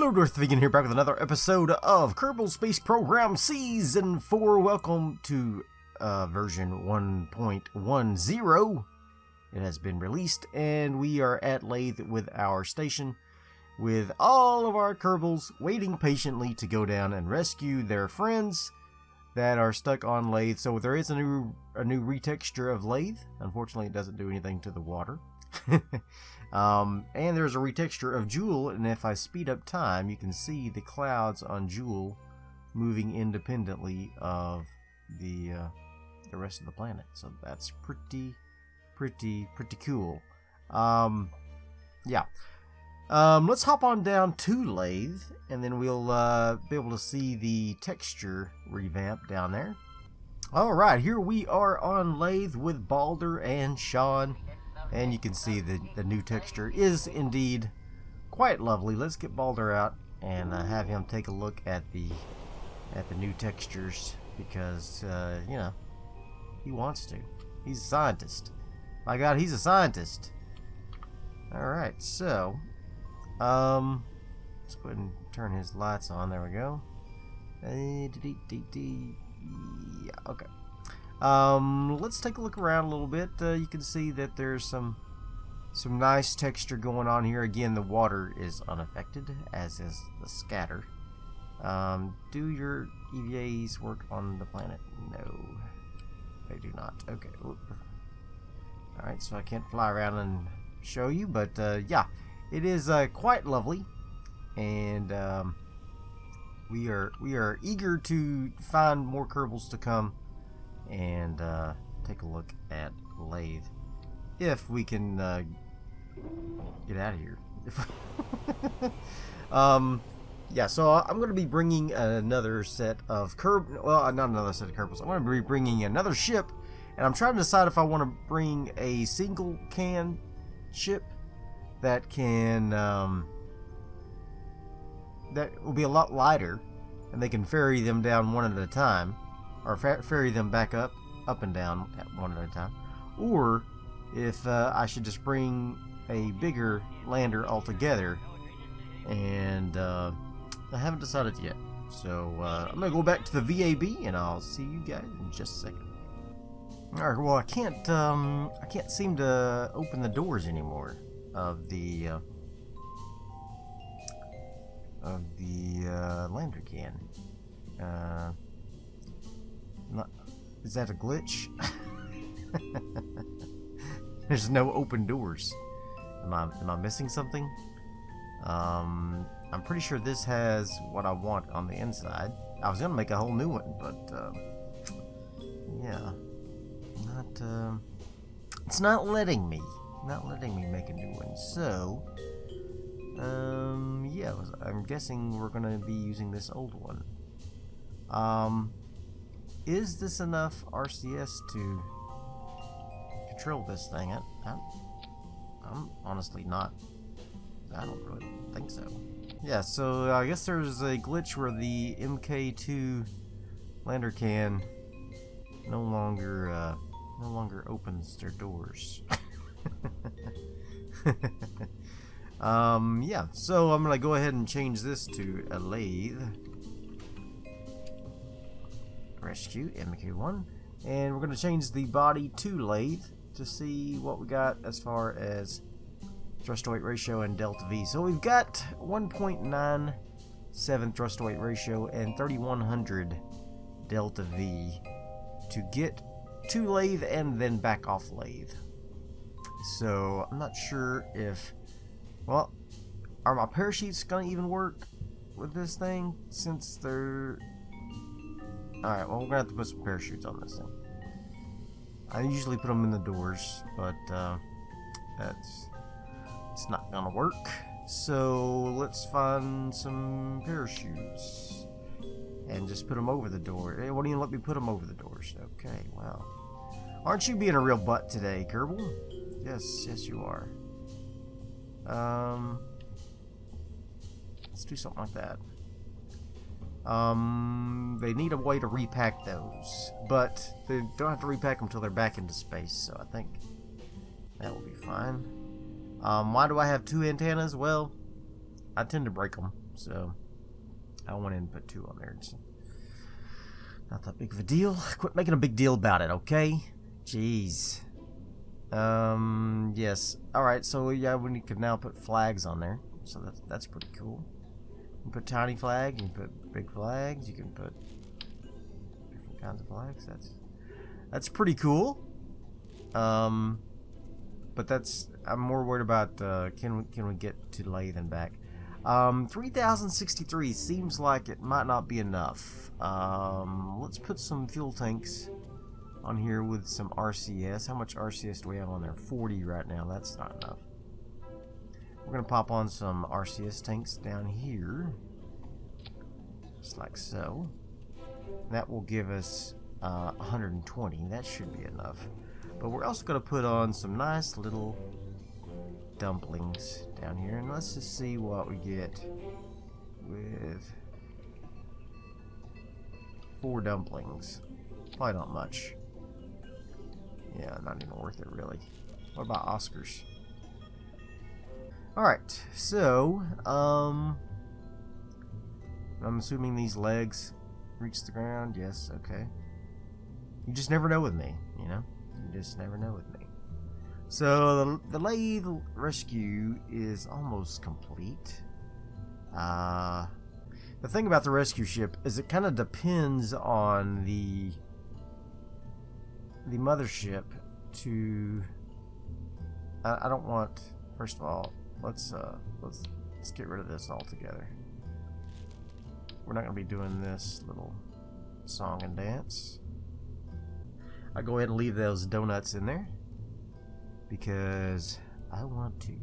Hello, Darthvegan here, back with another episode of Kerbal Space Program Season 4. Welcome to version 1.10. It has been released, and we are at Laythe with our station, with all of our Kerbals waiting patiently to go down and rescue their friends that are stuck on Laythe. So there is a new retexture of Laythe. Unfortunately, it doesn't do anything to the water. And there's a retexture of Jewel, and if I speed up time, you can see the clouds on Jewel moving independently of the rest of the planet. So that's pretty cool. Yeah. Let's hop on down to Laythe, and then we'll be able to see the texture revamp down there. Alright, here we are on Laythe with Balder and Sean. And you can see the new texture is indeed quite lovely. Let's get Balder out and have him take a look at the new textures, because you know, he wants to. He's a scientist. My God, he's a scientist. All right, so let's go ahead and turn his lights on. There we go. Yeah, okay. Let's take a look around a little bit. You can see that there's some nice texture going on here. Again, the water is unaffected, as is the scatter. Do your EVAs work on the planet? No, they do not. Okay. Alright, so I can't fly around and show you, but yeah, it is quite lovely, and we are eager to find more Kerbals to come and take a look at Laythe, if we can get out of here. Yeah, so I'm going to be bringing another set of not another set of Kerbals. I'm going to be bringing another ship, and I'm trying to decide if I want to bring a single can ship that can that will be a lot lighter, and they can ferry them down one at a time, or ferry them back up and down at one at a time, or if I should just bring a bigger lander altogether, and I haven't decided yet. So I'm gonna go back to the VAB, and I'll see you guys in just a second. All right, well, I can't seem to open the doors anymore of the lander can. Is that a glitch? There's no open doors. Am I missing something? I'm pretty sure this has what I want on the inside. I was gonna make a whole new one, but yeah, it's not letting me make a new one. So yeah, I'm guessing we're gonna be using this old one. Is this enough RCS to control this thing? I'm honestly not. I don't really think so. Yeah, so I guess there's a glitch where the MK2 lander can no longer opens their doors. Yeah, so I'm gonna go ahead and change this to a Laythe. Rescue MK1, and we're going to change the body to Laythe to see what we got as far as thrust to weight ratio and delta V. So we've got 1.97 thrust to weight ratio and 3100 delta V to get to Laythe and then back off Laythe. So I'm not sure if, well, are my parachutes going to even work with this thing, since they're... Alright, well, we're gonna have to put some parachutes on this thing. I usually put them in the doors, but it's not gonna work. So let's find some parachutes and just put them over the door. Hey, why don't you let me put them over the doors? Okay, well, aren't you being a real butt today, Kerbal? Yes, you are. Let's do something like that. They need a way to repack those, but they don't have to repack them until they're back into space, so I think that will be fine. Why do I have two antennas? Well, I tend to break them, So I went in and put 2 on there. It's not that big of a deal. Quit making a big deal about it, okay? Jeez. Yes. Alright, so yeah, we can now put flags on there. So that's pretty cool. You can put tiny flags, you can put big flags, you can put different kinds of flags. That's pretty cool. But I'm more worried about can we get to Laythe and back. 3063 seems like it might not be enough. Let's put some fuel tanks on here with some RCS. How much RCS do we have on there? 40 right now. That's not enough. We're gonna pop on some RCS tanks down here, just like so. That will give us 120. That should be enough. But we're also gonna put on some nice little dumplings down here, and let's just see what we get with 4 dumplings. Probably not much. Yeah, not even worth it really. What about Oscars? Alright, so I'm assuming these legs reach the ground. Yes, okay. You just never know with me, you know? You just never know with me. So the Laythe rescue is almost complete. The thing about the rescue ship is it kind of depends on the mothership to. I don't want. First of all, let's get rid of this altogether. We're not going to be doing this little song and dance. I'll go ahead and leave those donuts in there because I want to.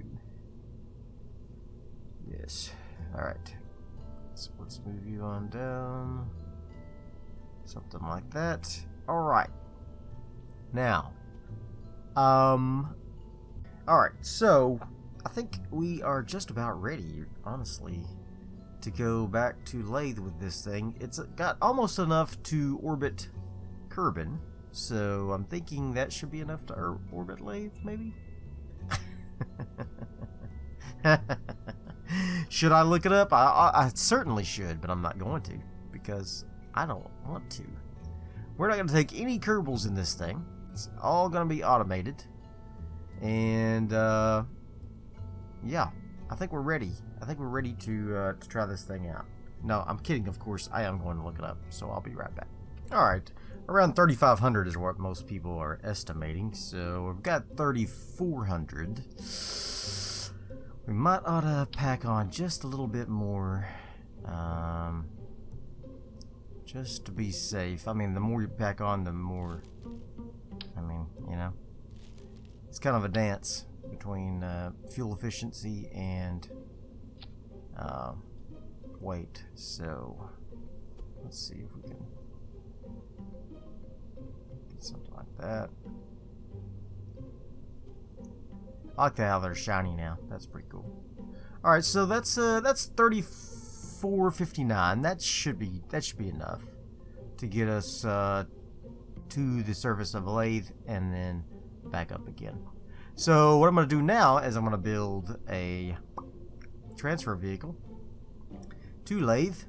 Yes. Alright. So let's move you on down. Something like that. Alright. Now. Alright, so I think we are just about ready, honestly, to go back to Laythe with this thing. It's got almost enough to orbit Kerbal, so I'm thinking that should be enough to orbit Laythe, maybe? Should I look it up? I certainly should, but I'm not going to, because I don't want to. We're not going to take any Kerbals in this thing. It's all going to be automated. And, yeah, I think we're ready. I think we're ready to try this thing out. No, I'm kidding, of course. I am going to look it up, so I'll be right back. Alright, around 3,500 is what most people are estimating, so we've got 3,400. We might ought to pack on just a little bit more, just to be safe. I mean, the more you pack on, the more, I mean, you know, it's kind of a dance between fuel efficiency and weight. So let's see if we can get something like that. I like how they're shiny now. That's pretty cool. All right, so that's 3459. That should be enough to get us to the surface of Laythe and then back up again. So what I'm going to do now is I'm going to build a transfer vehicle to Laythe,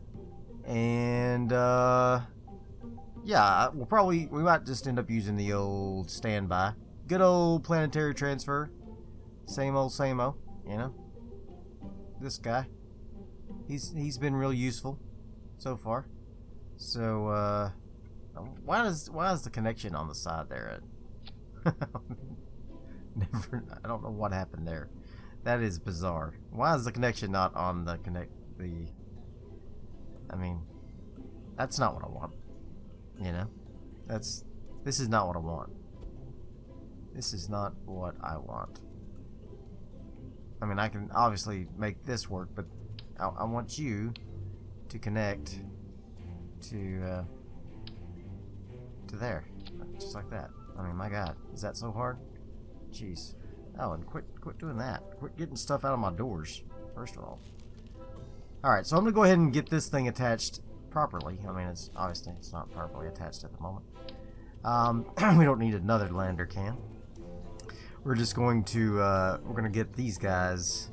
and yeah, we might just end up using the old standby, good old planetary transfer. Same old, you know. This guy, he's been real useful so far. So why is the connection on the side there? I don't know what happened there. That is bizarre. Why is the connection not on the I mean, that's not what I want. You know? This is not what I want. This is not what I want. I mean, I can obviously make this work, but I want you to connect to there, just like that. I mean, my God, is that so hard? Jeez. Oh, and quit doing that. Quit getting stuff out of my doors, first of all. Alright, so I'm going to go ahead and get this thing attached properly. I mean, it's obviously it's not properly attached at the moment. We don't need another lander cam. We're just going to, we're going to get these guys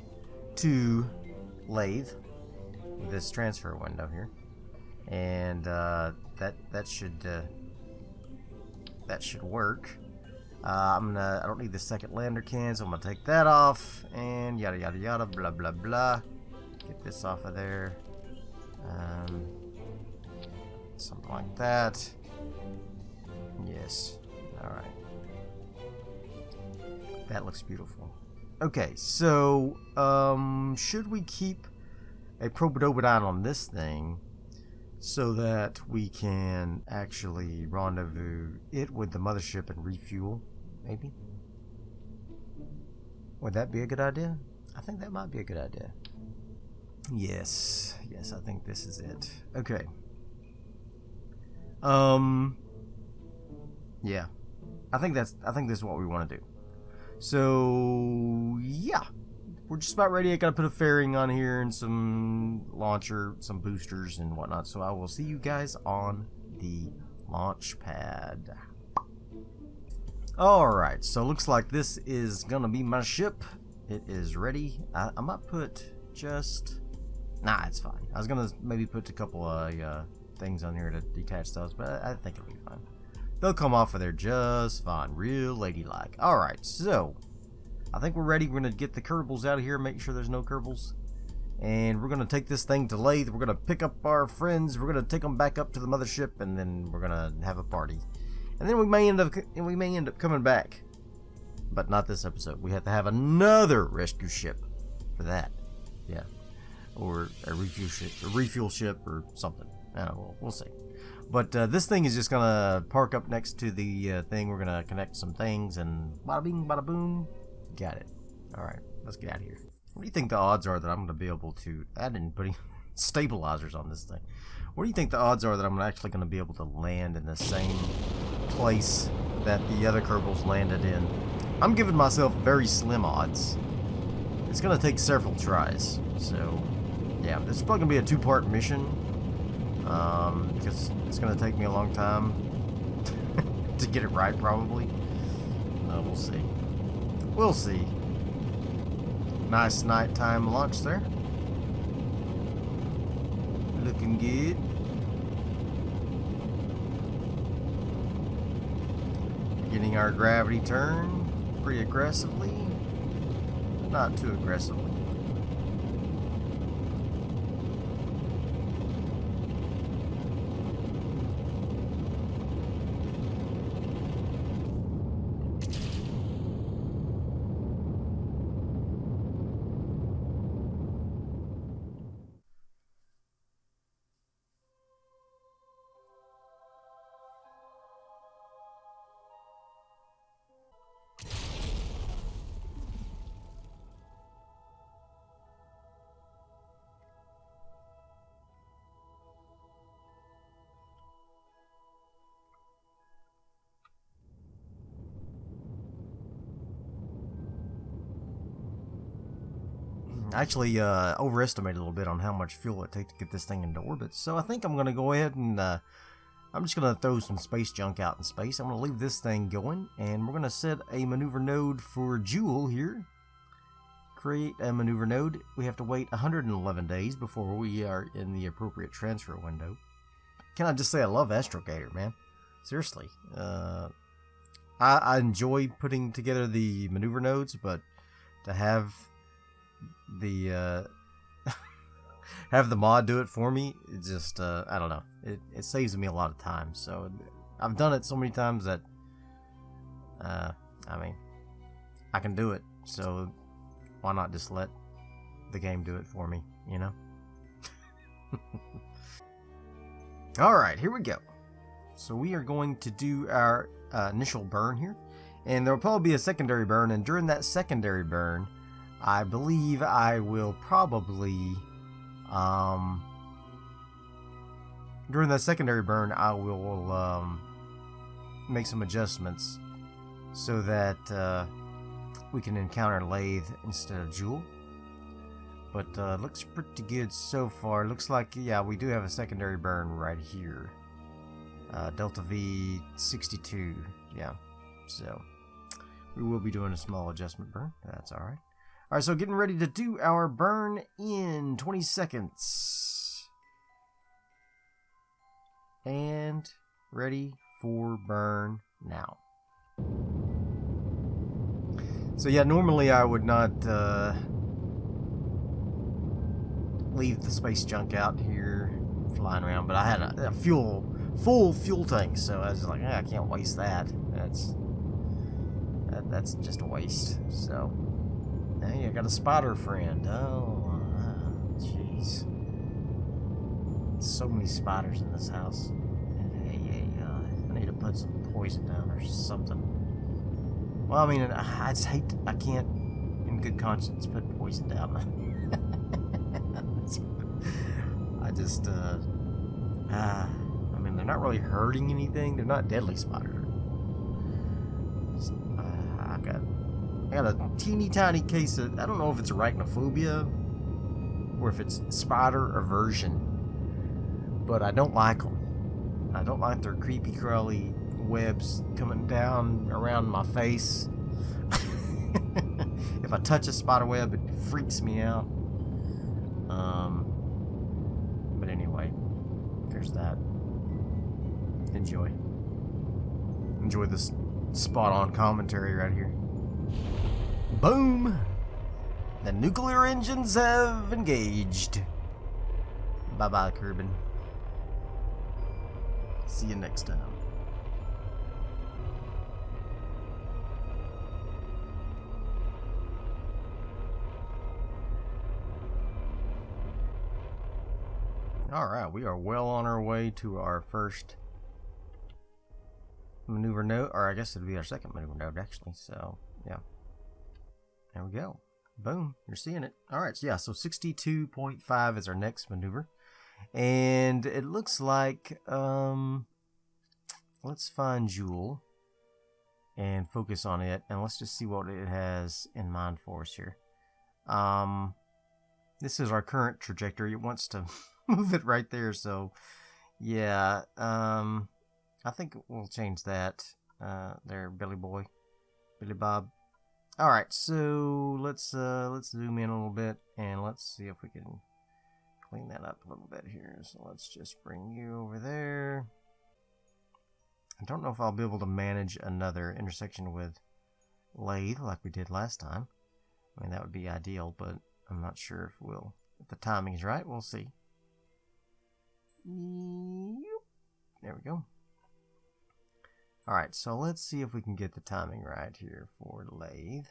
to Laythe. this transfer window here, and that should work. I don't need the second lander can, so I'm gonna take that off, and yada yada yada, blah blah blah. Get this off of there. Something like that. Yes. Alright. That looks beautiful. Okay, so, should we keep a Probodobodine on this thing so that we can actually rendezvous it with the mothership and refuel? Maybe? Would that be a good idea? I think that might be a good idea. Yes. Yes, I think this is it. Okay. Yeah. I think this is what we want to do. So, yeah. We're just about ready. I gotta put a fairing on here and some launcher, some boosters and whatnot. So I will see you guys on the launch pad. Alright, so looks like this is gonna be my ship. It is ready. I might put just... Nah, it's fine. I was gonna maybe put a couple of things on here to detach those, but I think it'll be fine. They'll come off of there just fine. Real ladylike. Alright, so I think we're ready. We're gonna get the Kerbals out of here, make sure there's no Kerbals. And we're gonna take this thing to Laythe. We're gonna pick up our friends, we're gonna take them back up to the mothership, and then we're gonna have a party. And then we may end up coming back. But not this episode. We have to have another rescue ship for that. Yeah. Or a refuel ship or something. We'll see. But this thing is just gonna park up next to the thing. We're gonna connect some things and bada bing, bada boom. Got it. Alright, let's get out of here. What do you think the odds are that I'm gonna be able to... I didn't put any stabilizers on this thing. What do you think the odds are that I'm actually gonna be able to land in the same place that the other Kerbals landed in? I'm giving myself very slim odds. It's gonna take several tries. So, yeah, this is probably gonna be a two-part mission. Because it's gonna take me a long time to get it right, probably. We'll see. We'll see. Nice nighttime launch there. Looking good. Getting our gravity turn pretty aggressively, but not too aggressively. I actually overestimated a little bit on how much fuel it takes to get this thing into orbit. So I think I'm going to go ahead and I'm just going to throw some space junk out in space. I'm going to leave this thing going, and we're going to set a maneuver node for Jewel here. Create a maneuver node. We have to wait 111 days before we are in the appropriate transfer window. Can I just say I love Astrogator, man? Seriously. I enjoy putting together the maneuver nodes, but to have the have the mod do it for me, it just I don't know, it saves me a lot of time. So I've done it so many times that I mean, I can do it, so why not just let the game do it for me, you know? Alright, here we go. So we are going to do our initial burn here, and there will probably be a secondary burn, and during that secondary burn I believe I will probably, during that secondary burn, I will make some adjustments so that we can encounter Lathe instead of Jewel. But looks pretty good so far. Looks like, yeah, we do have a secondary burn right here. Delta V 62, yeah. So we will be doing a small adjustment burn. That's alright. Alright, so getting ready to do our burn in 20 seconds. And ready for burn now. So yeah, normally I would not leave the space junk out here flying around, but I had a full fuel tank, so I was like, I can't waste that. That's just a waste. So, hey, I got a spotter friend. Oh, jeez. So many spiders in this house. Hey, I need to put some poison down or something. Well, I mean, I just hate, I can't, in good conscience, put poison down. I just, I mean, they're not really hurting anything. They're not deadly spiders. I got a teeny tiny case of, I don't know if it's arachnophobia or if it's spider aversion, but I don't like them. I don't like their creepy crawly webs coming down around my face. If I touch a spider web, it freaks me out. But anyway, there's that. Enjoy this spot-on commentary right here. Boom! The nuclear engines have engaged. Bye-bye, Kerbal. See you next time. Alright, we are well on our way to our first maneuver node, or I guess it'd be our second maneuver node, actually, so, yeah. There we go. Boom, you're seeing it. Alright, so yeah, so 62.5 is our next maneuver. And it looks like, let's find Jewel and focus on it, and let's just see what it has in mind for us here. This is our current trajectory. It wants to move it right there, so yeah, I think we'll change that. There, Billy Boy, Billy Bob. All right, so let's zoom in a little bit and let's see if we can clean that up a little bit here. So let's just bring you over there. I don't know if I'll be able to manage another intersection with Lathe like we did last time. I mean, that would be ideal, but I'm not sure if we'll. If the timing is right, we'll see. There we go. Alright, so let's see if we can get the timing right here for Lathe.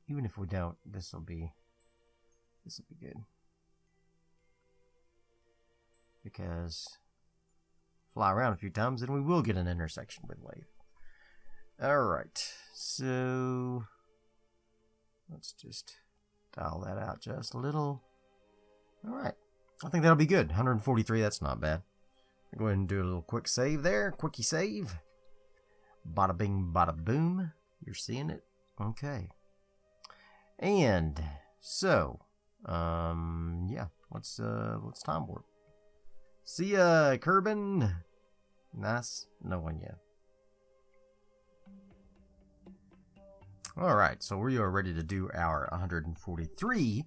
Even if we don't, this will be good. Because fly around a few times and we will get an intersection with Lathe. Alright, so let's just dial that out just a little. Alright, I think that'll be good. 143, that's not bad. Go ahead and do a little quick save there. Quickie save. Bada bing, bada boom. You're seeing it? Okay. And so, yeah, let's time warp. See ya, Kerbal. Nice knowing ya. Alright, so we are ready to do our 143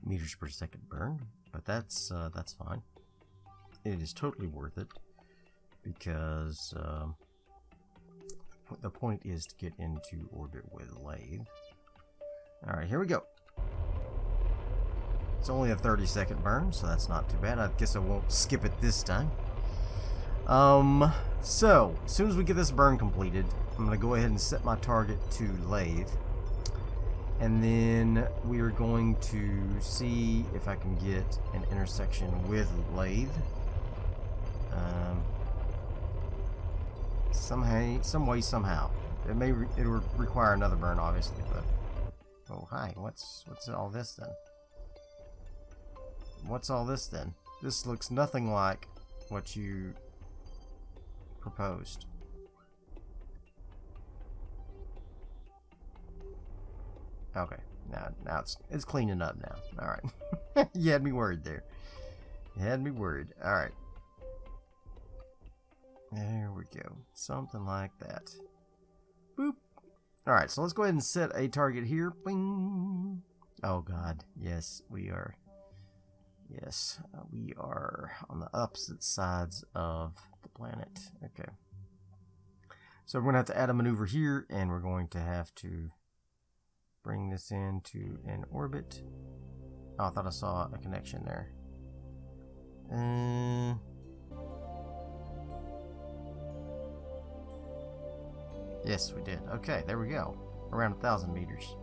meters per second burn, but that's fine. It is totally worth it because the point is to get into orbit with Lathe. Alright, here we go. It's only a 30-second burn, so that's not too bad. I guess I won't skip it this time. So, as soon as we get this burn completed, I'm going to go ahead and set my target to Lathe. And then we are going to see if I can get an intersection with Lathe. Some way, somehow. It will require another burn, obviously, but... Oh, hi. What's all this, then? What's all this, then? This looks nothing like what you proposed. Okay, now it's cleaning up now. All right, you had me worried there. You had me worried. All right, there we go. Something like that. Boop. All right, so let's go ahead and set a target here. Bing. Oh god, yes, we are. Yes, we are on the opposite sides of the planet. Okay. So we're going to have to add a maneuver here, and we're going to have to bring this into an orbit. Oh, I thought I saw a connection there. Yes, we did. Okay, there we go. Around 1,000 meters.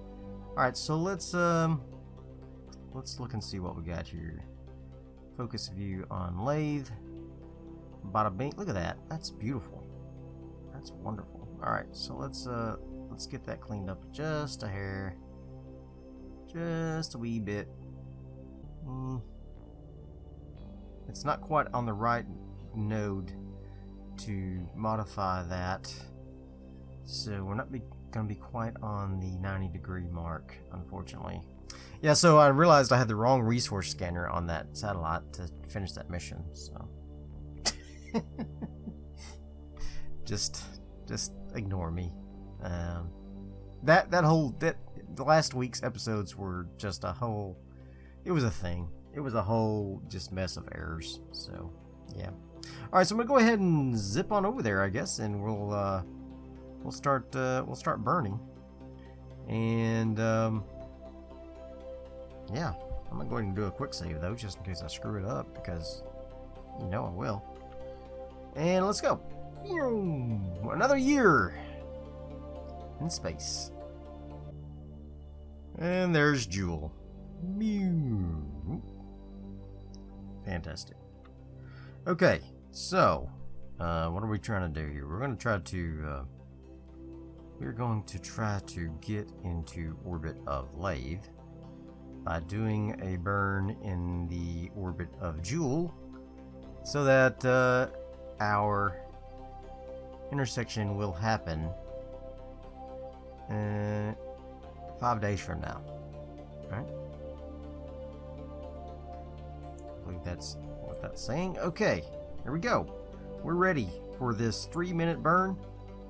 Alright, so let's look and see what we got here. Focus view on Lathe. Bada bing. Look at that. That's beautiful. That's wonderful. Alright, so let's get that cleaned up just a hair. Just a wee bit. It's not quite on the right node to modify that. So we're not going to be quite on the 90-degree mark, unfortunately. Yeah, so I realized I had the wrong resource scanner on that satellite to finish that mission, so... just ignore me. The last week's episodes were just a whole... It was a thing. It was a whole just mess of errors, so, yeah. Alright, so I'm going to go ahead and zip on over there, I guess, and we'll start burning. And, yeah, I'm not going to do a quick save though, just in case I screw it up, because you know I will. And let's go. Another year in space. And there's Jewel. Fantastic. Okay, so what are we trying to do here? We're going to try to get into orbit of Lathe by doing a burn in the orbit of Jewel, so that our intersection will happen 5 days from now. Right? I believe that's what that's saying. Okay, here we go. We're ready for this 3-minute burn.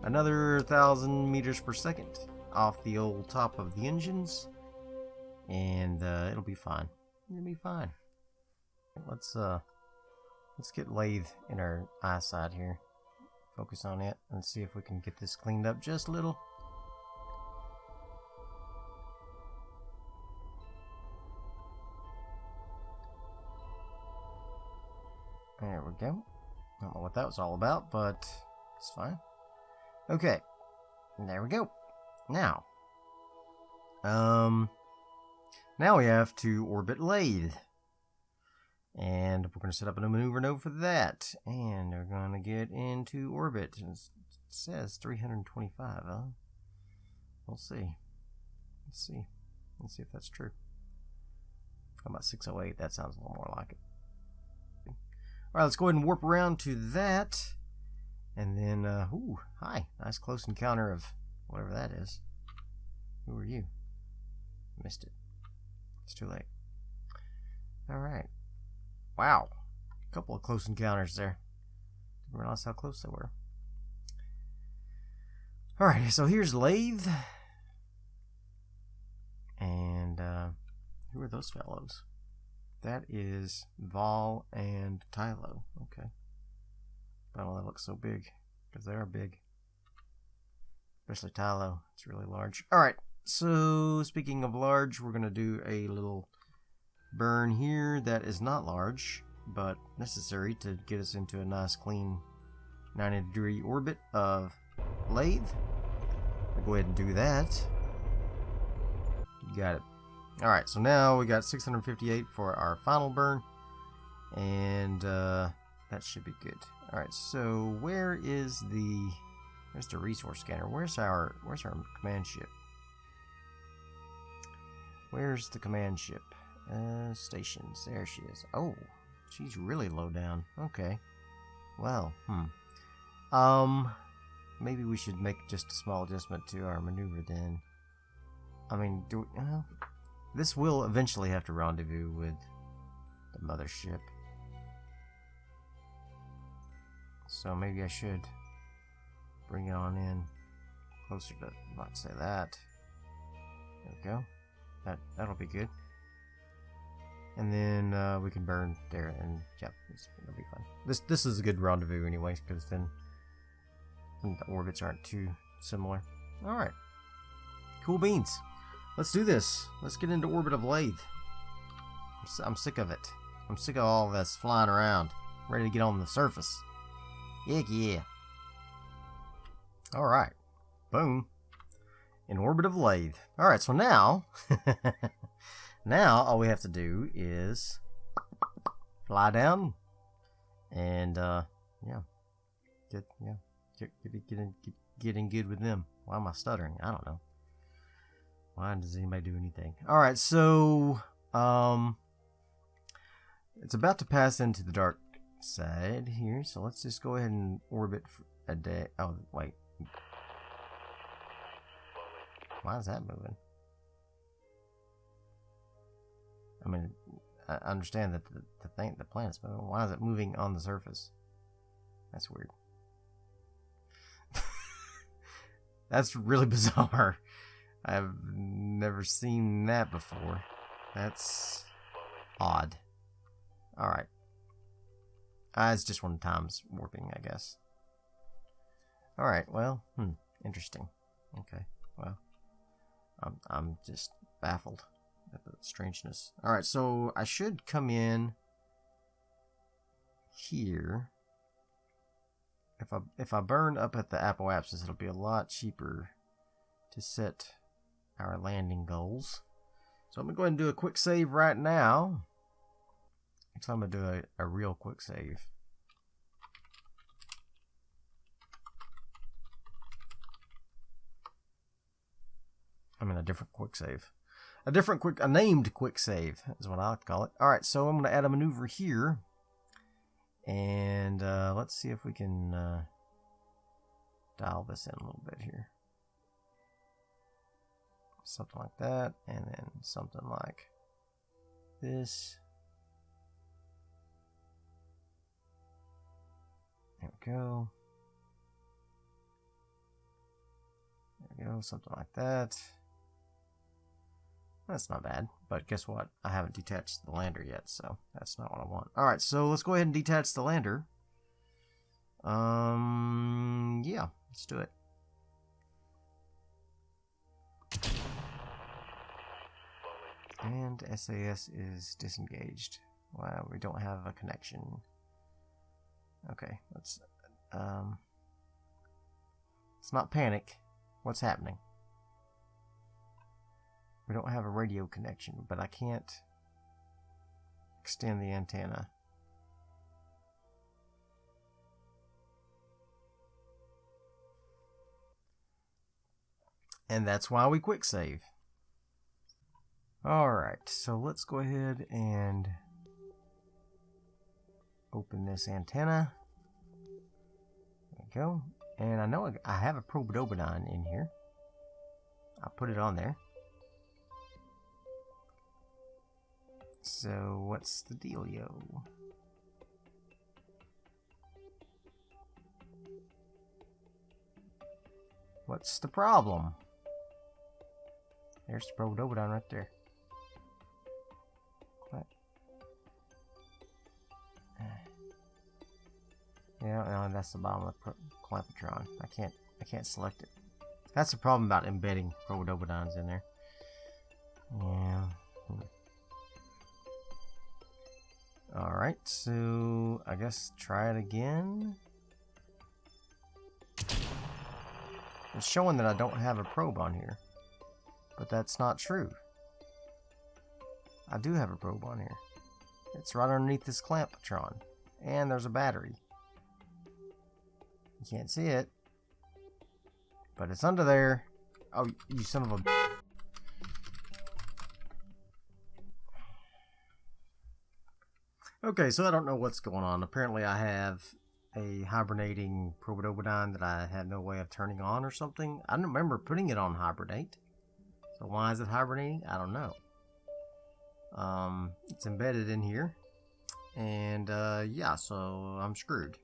Another 1,000 meters per second off the old top of the engines, and it'll be fine. It'll be fine. Let's get Lathe in our eyesight here. Focus on it and see if we can get this cleaned up just a little. There we go. I don't know what that was all about, but it's fine. Okay, and there we go. Now we have to orbit Lathe, and we're going to set up a maneuver node for that, and we're going to get into orbit. It says 325, huh? We'll see. Let's see if that's true. How about 608? That sounds a little more like it. All right, let's go ahead and warp around to that. And then, ooh, hi. Nice close encounter of whatever that is. Who are you? Missed it. It's too late. Alright. Wow. A couple of close encounters there. Didn't realize how close they were. Alright, so here's Lathe. And, who are those fellows? That is Vol and Tylo. Okay. I don't know, that looks so big, because they are big. Especially Tylo. It's really large. Alright, so speaking of large, we're going to do a little burn here that is not large, but necessary to get us into a nice clean 90-degree orbit of Lathe. I'll go ahead and do that. You got it. Alright, so now we got 658 for our final burn, and that should be good. Alright, so where's the resource scanner? Where's our command ship? Where's the command ship? Stations. There she is. Oh, she's really low down. Okay. Well, maybe we should make just a small adjustment to our maneuver then. I mean, this will eventually have to rendezvous with the mothership. So maybe I should bring it on in closer to, not say that. There we go. That'll be good. And then we can burn there, and yeah, it'll be fun. This is a good rendezvous anyways, because then the orbits aren't too similar. All right, cool beans. Let's do this. Let's get into orbit of Laythe. I'm sick of it. I'm sick of all this flying around. I'm ready to get on the surface. Heck yeah. All right, boom. In orbit of Laythe. All right, so now, now all we have to do is fly down, and yeah, get in good with them. Why am I stuttering? I don't know. Why does anybody do anything? All right, so it's about to pass into the dark side here, so let's just go ahead and orbit for a day. Oh wait, why is that moving? I mean, I understand that the planet's moving. Why is it moving on the surface? That's weird. That's really bizarre. I've never seen that before. That's odd. Alright. It's just one time's warping, I guess. Alright, well, interesting. Okay, well, I'm just baffled at the strangeness. Alright, so I should come in here. If I burn up at the apoapsis, it'll be a lot cheaper to set our landing goals. So I'm going to go ahead and do a quick save right now. So I'm going to do a real quick save. I mean a different quick save. A named quick save is what I like to call it. Alright, so I'm going to add a maneuver here. And let's see if we can dial this in a little bit here. Something like that, and then something like this. There we go. There we go, something like that. That's not bad, but guess what? I haven't detached the lander yet, so that's not what I want. Alright, so let's go ahead and detach the lander. Yeah, let's do it. And SAS is disengaged. Wow, we don't have a connection. Okay, let's not panic. What's happening? We don't have a radio connection, but I can't extend the antenna. And that's why we quick save. Alright, so let's go ahead and open this antenna. There we go. And I know I have a Probodobodon in here. I'll put it on there. So what's the dealio? What's the problem? There's the Probodobodon right there. Yeah, no, that's the bottom of the Clampatron. I can't select it. That's the problem about embedding Probodobodons in there. Yeah. Alright, so I guess try it again. It's showing that I don't have a probe on here. But that's not true. I do have a probe on here. It's right underneath this Clampatron. And there's a battery. You can't see it. But it's under there. Oh, you son of a... Okay, so I don't know what's going on. Apparently I have a hibernating Probodobodon that I had no way of turning on or something. I don't remember putting it on hibernate. So why is it hibernating? I don't know. It's embedded in here. And yeah, so I'm screwed.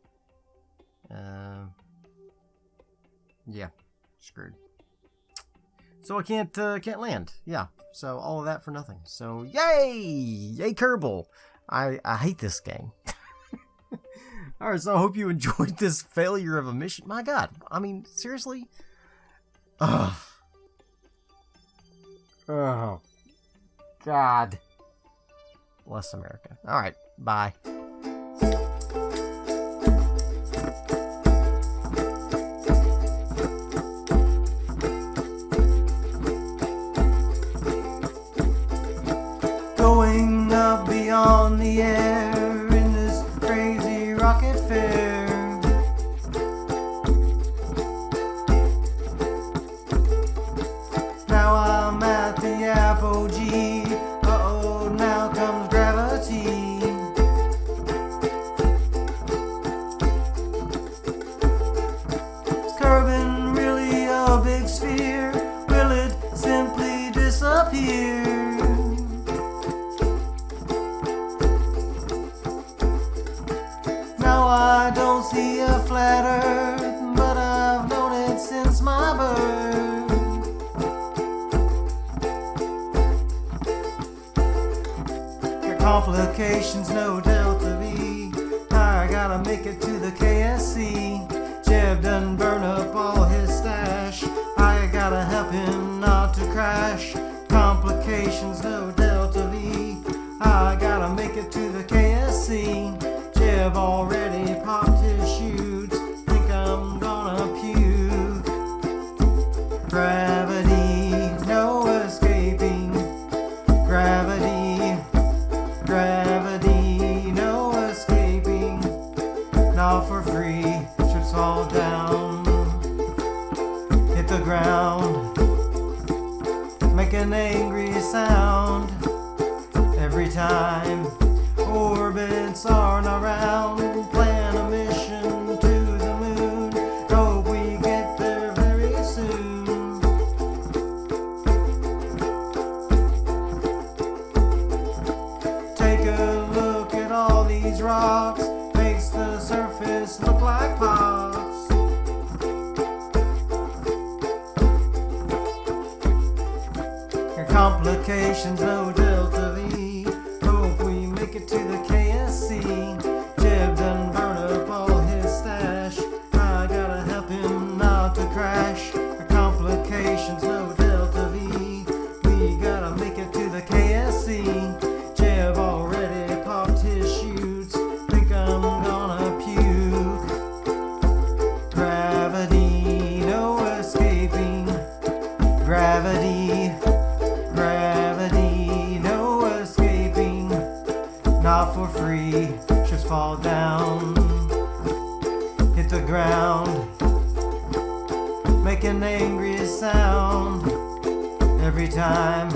Yeah, screwed. So I can't land. Yeah. So all of that for nothing. So yay Kerbal. I hate this game. Alright, so I hope you enjoyed this failure of a mission. My god. I mean, seriously? Ugh. Oh. God. Bless America. Alright, bye. Going up beyond the air in this crazy rocket fair. Now I'm at the apogee. Uh-oh, now comes gravity. Is Kerbal really a big sphere? Will it simply disappear? Now I don't see a flat earth, but I've known it since my birth. Your complications, no delta V. I gotta make it to the KSC. Jeb done burn up all his stash. I gotta help him not to crash. Complications, no delta V. I gotta make it to the KSC. Jeb already popped his shoots. Think I'm gonna puke. Gravity, no escaping. Gravity, gravity, no escaping. Not for free, ships fall down. Hit the ground, make an angry sound. Every time orbits aren't around, plan a mission to the moon. Hope we get there very soon. Take a look at all these rocks, makes the surface look like pox. Your complications, no delta V. Hope we make it to the KSC. Jeb done burn up all his stash. I gotta help him not to crash. Your complications, no delta V. We gotta make it to the KSC. Jeb already popped his shoots. Think I'm gonna puke. Gravity, no escaping. Gravity, gravity, no escaping. Not for free, ships fall down. Hit the ground, make an angry sound. Every time